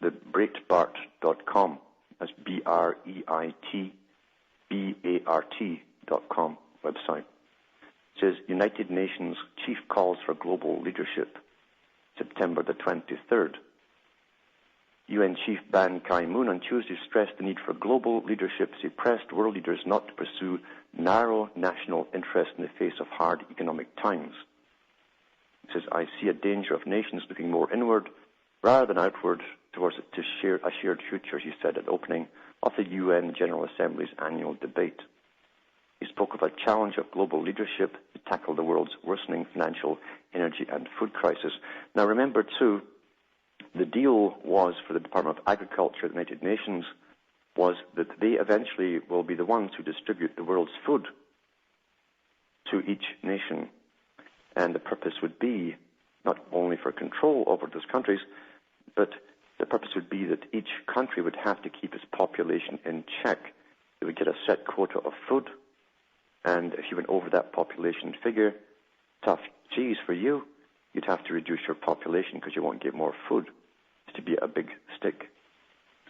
the Breitbart.com. That's BREITBART.com website. It says, United Nations Chief Calls for Global Leadership, September the 23rd. UN Chief Ban Ki-moon on Tuesday stressed the need for global leadership as he pressed world leaders not to pursue narrow national interest in the face of hard economic times. He says, I see a danger of nations looking more inward rather than outward towards a shared future, he said at the opening of the UN General Assembly's annual debate. He spoke of a challenge of global leadership to tackle the world's worsening financial, energy and food crisis. Now remember too, the deal was for the Department of Agriculture at the United Nations was that they eventually will be the ones who distribute the world's food to each nation. And the purpose would be not only for control over those countries, but the purpose would be that each country would have to keep its population in check. It would get a set quota of food, and if you went over that population figure, tough cheese for you, you'd have to reduce your population because you won't get more food. It's to be a big stick.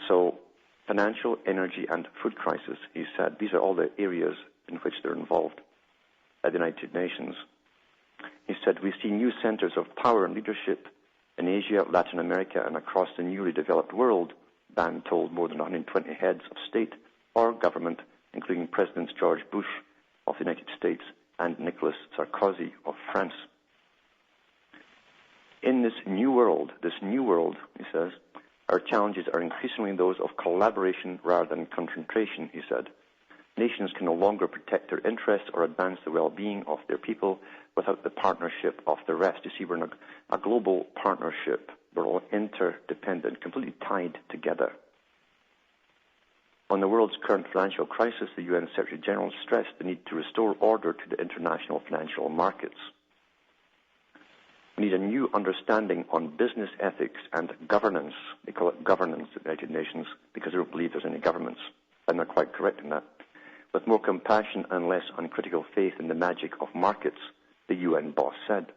So financial, energy, and food crisis, he said, these are all the areas in which they're involved at the United Nations. He said, we see new centers of power and leadership in Asia, Latin America, and across the newly developed world, Ban told more than 120 heads of state or government, including Presidents George Bush of the United States and Nicolas Sarkozy of France. In this new world, he says, our challenges are increasingly those of collaboration rather than confrontation, he said. Nations can no longer protect their interests or advance the well-being of their people without the partnership of the rest. You see, we're in a global partnership. We're all interdependent, completely tied together. On the world's current financial crisis, the UN Secretary General stressed the need to restore order to the international financial markets. We need a new understanding on business ethics and governance. They call it governance at the United Nations because they don't believe there's any governments, and they're quite correct in that. With more compassion and less uncritical faith in the magic of markets, the UN boss said.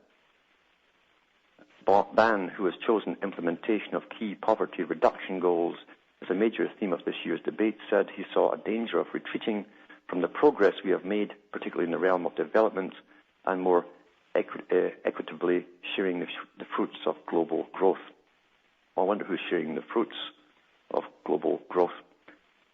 Ban, who has chosen implementation of key poverty reduction goals as a major theme of this year's debate, said he saw a danger of retreating from the progress we have made, particularly in the realm of development, and more equitably sharing the fruits of global growth. I wonder who's sharing the fruits of global growth.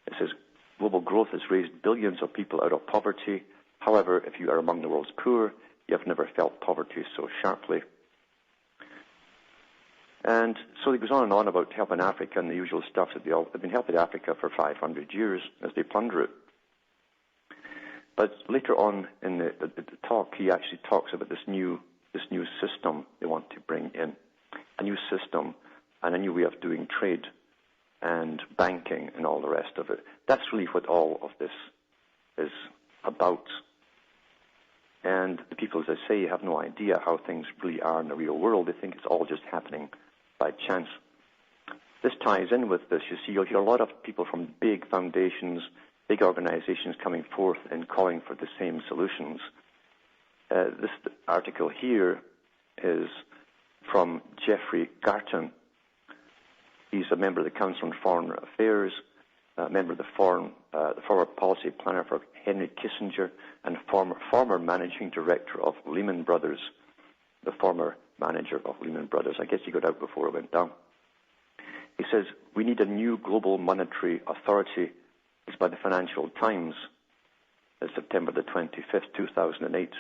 It says, global growth has raised billions of people out of poverty. However, if you are among the world's poor, you have never felt poverty so sharply. And so he goes on and on about helping Africa and the usual stuff that they've been helping Africa for 500 years as they plunder it. But later on in the talk, he actually talks about this new system they want to bring in, a new system and a new way of doing trade and banking and all the rest of it. That's really what all of this is about. And the people, as I say, have no idea how things really are in the real world. They think it's all just happening by chance. This ties in with this. You see, you'll hear a lot of people from big foundations, big organizations coming forth and calling for the same solutions. This article here is from Jeffrey Garton. He's a member of the Council on Foreign Affairs, a member of the former policy planner for Henry Kissinger, and former managing director of Lehman Brothers, the former manager of Lehman Brothers. I guess he got out before it went down. He says, we need a new global monetary authority. It's by the Financial Times, September the 25th, 2008.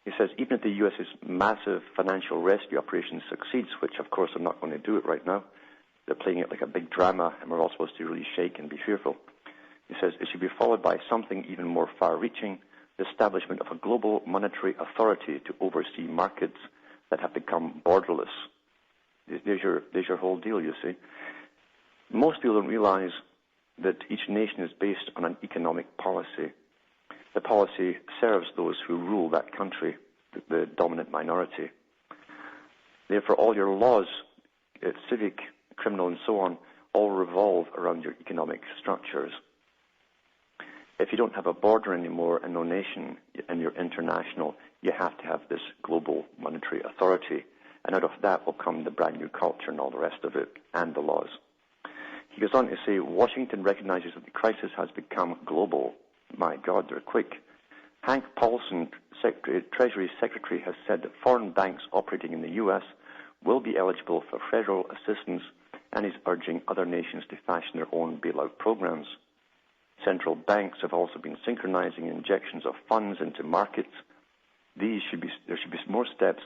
He says, even if the U.S.'s massive financial rescue operation succeeds, which of course they're not going to do it right now, they're playing it like a big drama, and we're all supposed to really shake and be fearful. He says, it should be followed by something even more far-reaching, the establishment of a global monetary authority to oversee markets that have become borderless. There's your whole deal, you see. Most people don't realize that each nation is based on an economic policy. The policy serves those who rule that country, the dominant minority. Therefore, all your laws, civic, criminal, and so on, all revolve around your economic structures. If you don't have a border anymore and no nation and you're international, you have to have this global monetary authority. and out of that will come the brand new culture and all the rest of it, and the laws. He goes on to say, Washington recognizes that the crisis has become global. My God, they're quick. Hank Paulson, Treasury Secretary, has said that foreign banks operating in the U.S. will be eligible for federal assistance, and is urging other nations to fashion their own bailout programs. Central banks have also been synchronizing injections of funds into markets. There should be more steps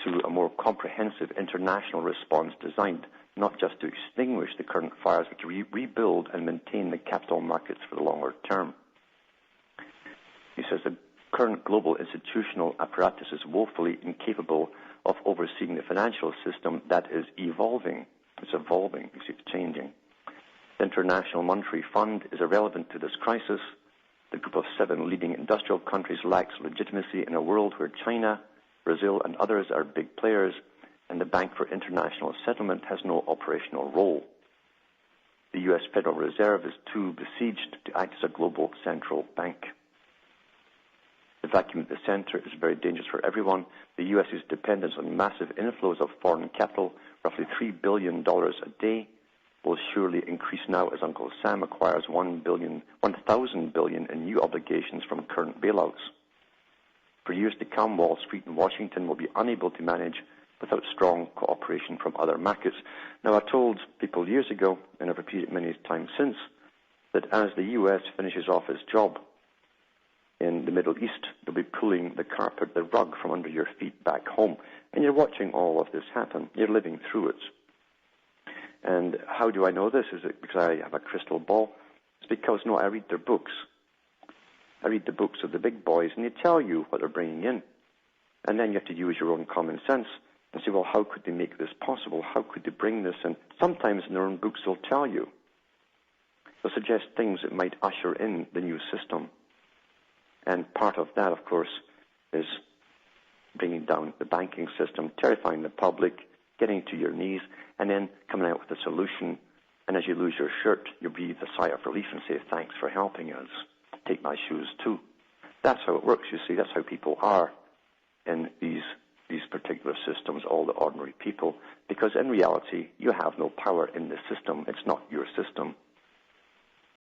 to a more comprehensive international response designed not just to extinguish the current fires, but to rebuild and maintain the capital markets for the longer term. He says the current global institutional apparatus is woefully incapable of overseeing the financial system that is evolving. It's evolving, it's changing. The International Monetary Fund is irrelevant to this crisis. The group of 7 leading industrial countries lacks legitimacy in a world where China, Brazil, and others are big players, and the Bank for International Settlement has no operational role. The U.S. Federal Reserve is too besieged to act as a global central bank. The vacuum at the center is very dangerous for everyone. The U.S.'s dependence on massive inflows of foreign capital, roughly $3 billion a day, will surely increase now as Uncle Sam acquires $1,000 billion in new obligations from current bailouts. For years to come, Wall Street and Washington will be unable to manage without strong cooperation from other markets. Now, I told people years ago, and I've repeated it many times since, that as the U.S. finishes off its job in the Middle East, they'll be pulling the carpet, the rug from under your feet back home. And you're watching all of this happen. You're living through it. And how do I know this? Is it because I have a crystal ball? It's because, no, I read their books. I read the books of the big boys, and they tell you what they're bringing in. And then you have to use your own common sense and say, well, how could they make this possible? How could they bring this in? Sometimes in their own books they'll tell you. They'll suggest things that might usher in the new system. And part of that, of course, is bringing down the banking system, terrifying the public, getting to your knees, and then coming out with a solution. And as you lose your shirt, you breathe a sigh of relief and say, thanks for helping us. Take my shoes too. That's how it works, you see. That's how people are in these particular systems, all the ordinary people, because in reality, you have no power in the system. It's not your system.